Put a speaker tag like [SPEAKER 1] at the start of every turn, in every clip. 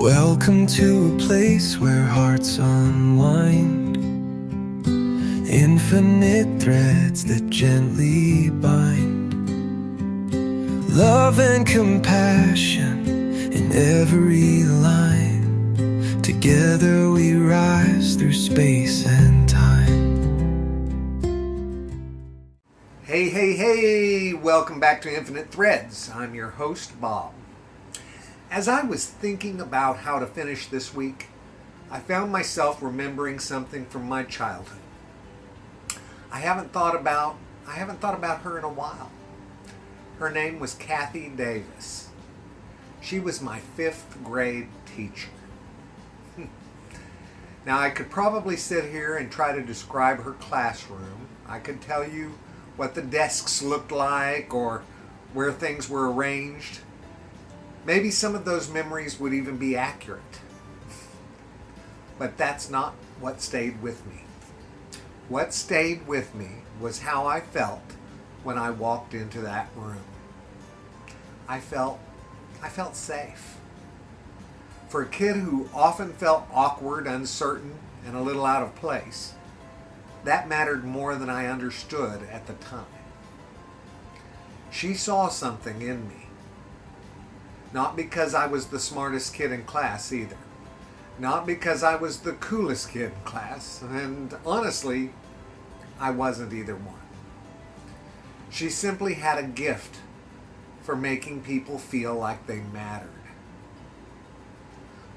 [SPEAKER 1] Welcome to a place where hearts unwind, infinite threads that gently bind, love and compassion in every line. Together we rise through space and time.
[SPEAKER 2] Hey, welcome back to Infinite Threads. I'm your host, Bob. As I was thinking about how to finish this week, I found myself remembering something from my childhood. I haven't thought about her in a while. Her name was Kathy Davis. She was my 5th grade teacher. Now, I could probably sit here and try to describe her classroom. I could tell you what the desks looked like or where things were arranged. Maybe some of those memories would even be accurate. But that's not what stayed with me. What stayed with me was how I felt when I walked into that room. I felt safe. For a kid who often felt awkward, uncertain, and a little out of place, that mattered more than I understood at the time. She saw something in me. Not because I was the smartest kid in class either. Not because I was the coolest kid in class. And honestly, I wasn't either one. She simply had a gift for making people feel like they mattered.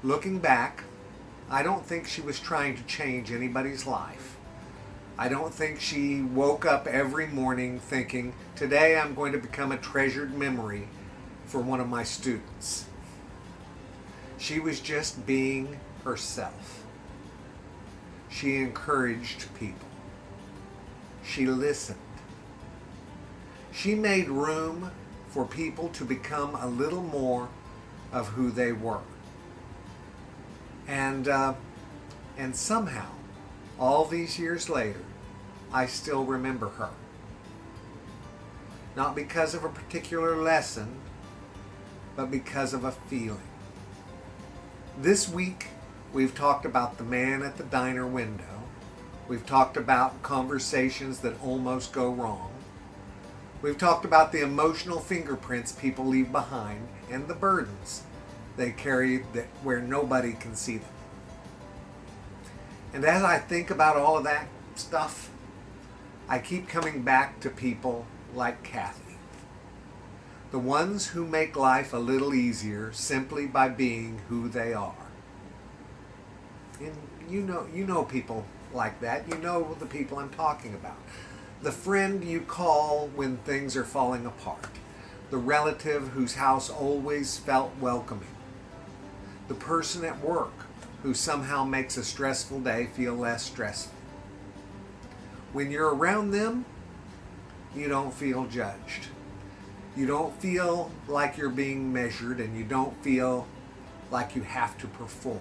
[SPEAKER 2] Looking back, I don't think she was trying to change anybody's life. I don't think she woke up every morning thinking, today I'm going to become a treasured memory for one of my students. She was just being herself. She encouraged people. She listened. She made room for people to become a little more of who they were. And somehow, all these years later, I still remember her. Not because of a particular lesson, but because of a feeling. This week, we've talked about the man at the diner window. We've talked about conversations that almost go wrong. We've talked about the emotional fingerprints people leave behind and the burdens they carry where nobody can see them. And as I think about all of that stuff, I keep coming back to people like Kathy. The ones who make life a little easier simply by being who they are. And you know people like that. You know the people I'm talking about. The friend you call when things are falling apart. The relative whose house always felt welcoming. The person at work who somehow makes a stressful day feel less stressful. When you're around them, you don't feel judged. You don't feel like you're being measured, and you don't feel like you have to perform.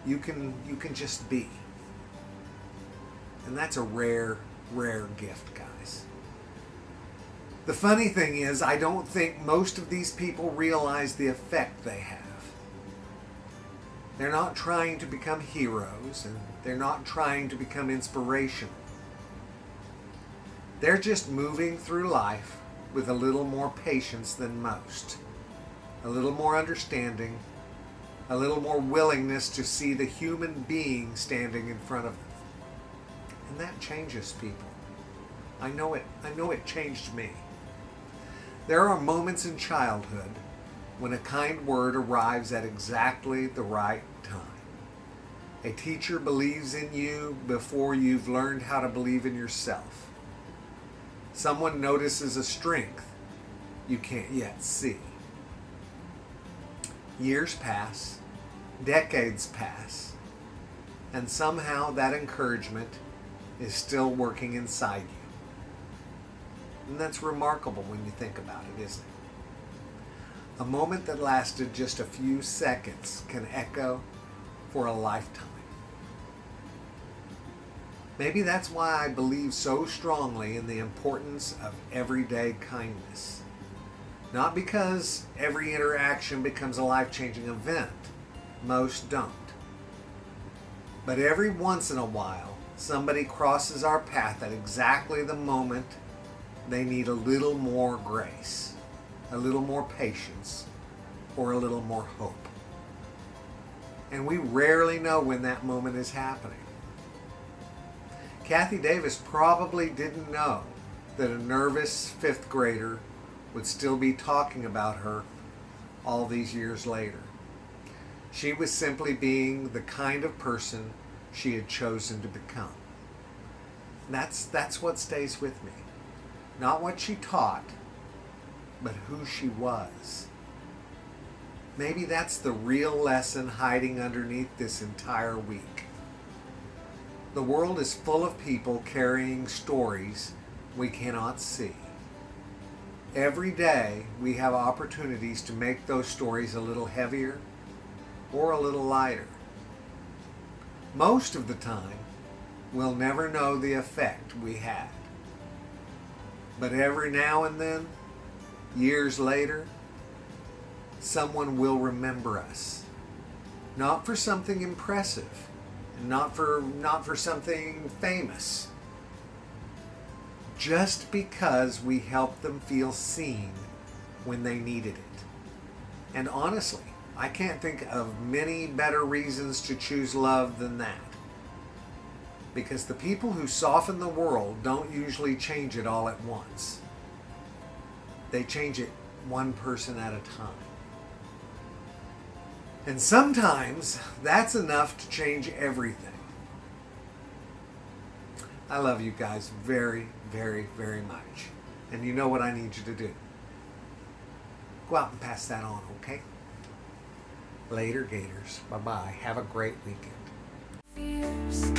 [SPEAKER 2] You can just be. And that's a rare gift, guys. The funny thing is, I don't think most of these people realize the effect they have. They're not trying to become heroes, and they're not trying to become inspirational. They're just moving through life with a little more patience than most, a little more understanding, a little more willingness to see the human being standing in front of them. And that changes people. I know it changed me. There are moments in childhood when a kind word arrives at exactly the right time. A teacher believes in you before you've learned how to believe in yourself. Someone notices a strength you can't yet see. Years pass, decades pass, and somehow that encouragement is still working inside you. And that's remarkable when you think about it, isn't it? A moment that lasted just a few seconds can echo for a lifetime. Maybe that's why I believe so strongly in the importance of everyday kindness. Not because every interaction becomes a life-changing event. Most don't. But every once in a while, somebody crosses our path at exactly the moment they need a little more grace, a little more patience, or a little more hope. And we rarely know when that moment is happening. Kathy Davis probably didn't know that a nervous fifth grader would still be talking about her all these years later. She was simply being the kind of person she had chosen to become. That's what stays with me. Not what she taught, but who she was. Maybe that's the real lesson hiding underneath this entire week. The world is full of people carrying stories we cannot see. Every day we have opportunities to make those stories a little heavier or a little lighter. Most of the time, we'll never know the effect we had. But every now and then, years later, someone will remember us. Not for something impressive, not for something famous. Just because we helped them feel seen when they needed it. And honestly, I can't think of many better reasons to choose love than that. Because the people who soften the world don't usually change it all at once. They change it one person at a time. And sometimes that's enough to change everything. I love you guys very, very, very much. And you know what I need you to do. Go out and pass that on, okay? Later, Gators. Bye-bye. Have a great weekend.
[SPEAKER 1] Fears